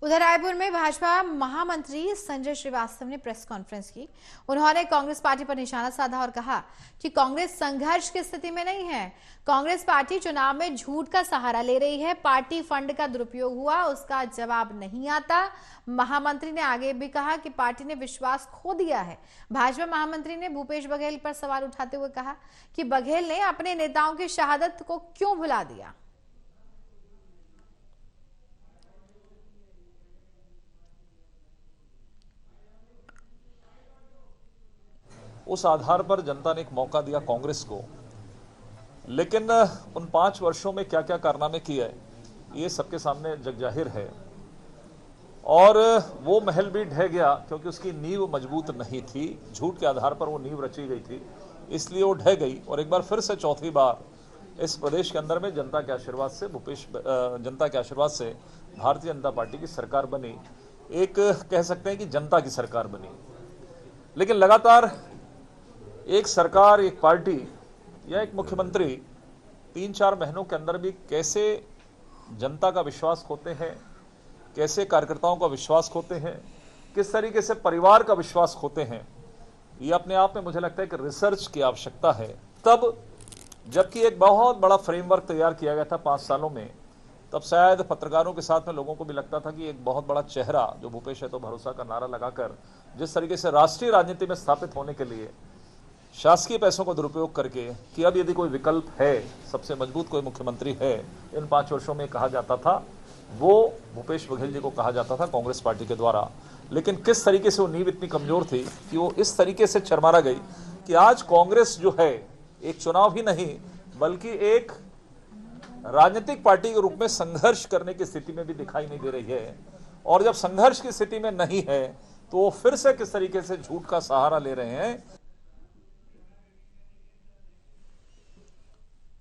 उधर रायपुर में भाजपा महामंत्री संजय श्रीवास्तव ने प्रेस कॉन्फ्रेंस की। उन्होंने कांग्रेस पार्टी पर निशाना साधा और कहा कि कांग्रेस संघर्ष की स्थिति में नहीं है। कांग्रेस पार्टी चुनाव में झूठ का सहारा ले रही है। पार्टी फंड का दुरुपयोग हुआ, उसका जवाब नहीं आता। महामंत्री ने आगे भी कहा कि पार्टी ने विश्वास खो दिया है। भाजपा महामंत्री ने भूपेश बघेल पर सवाल उठाते हुए कहा कि बघेल ने अपने नेताओं की शहादत को क्यों भुला दिया। उस आधार पर जनता ने एक मौका दिया कांग्रेस को, लेकिन उन 5 वर्षों में क्या क्या कारनामे किए ये सबके सामने जगजाहिर है। और वो महल भी ढह गया क्योंकि उसकी नींव मजबूत नहीं थी। झूठ के आधार पर वो नींव रची गई थी, इसलिए वो ढह गई। और एक बार फिर से चौथी बार इस प्रदेश के अंदर में जनता के आशीर्वाद से भारतीय जनता पार्टी की सरकार बनी। एक कह सकते हैं कि जनता की सरकार बनी। लेकिन लगातार एक सरकार, एक पार्टी या एक मुख्यमंत्री 3-4 महीनों के अंदर भी कैसे जनता का विश्वास खोते हैं, कैसे कार्यकर्ताओं का विश्वास खोते हैं, किस तरीके से परिवार का विश्वास खोते हैं, ये अपने आप में मुझे लगता है कि रिसर्च की आवश्यकता है। तब जबकि एक बहुत बड़ा फ्रेमवर्क तैयार किया गया था 5 सालों में, तब शायद पत्रकारों के साथ में लोगों को भी लगता था कि एक बहुत बड़ा चेहरा जो भूपेश है तो भरोसा का नारा लगाकर जिस तरीके से राष्ट्रीय राजनीति में स्थापित होने के लिए शासकीय पैसों का दुरुपयोग करके कि अब यदि कोई विकल्प है, सबसे मजबूत कोई मुख्यमंत्री है इन 5 वर्षों में कहा जाता था, वो भूपेश बघेल जी को कहा जाता था कांग्रेस पार्टी के द्वारा। लेकिन किस तरीके से वो नींव इतनी कमजोर थी कि वो इस तरीके से चरमरा गई कि आज कांग्रेस जो है एक चुनाव ही नहीं बल्कि एक राजनीतिक पार्टी के रूप में संघर्ष करने की स्थिति में भी दिखाई नहीं दे रही है। और जब संघर्ष की स्थिति में नहीं है तो वो फिर से किस तरीके से झूठ का सहारा ले रहे हैं,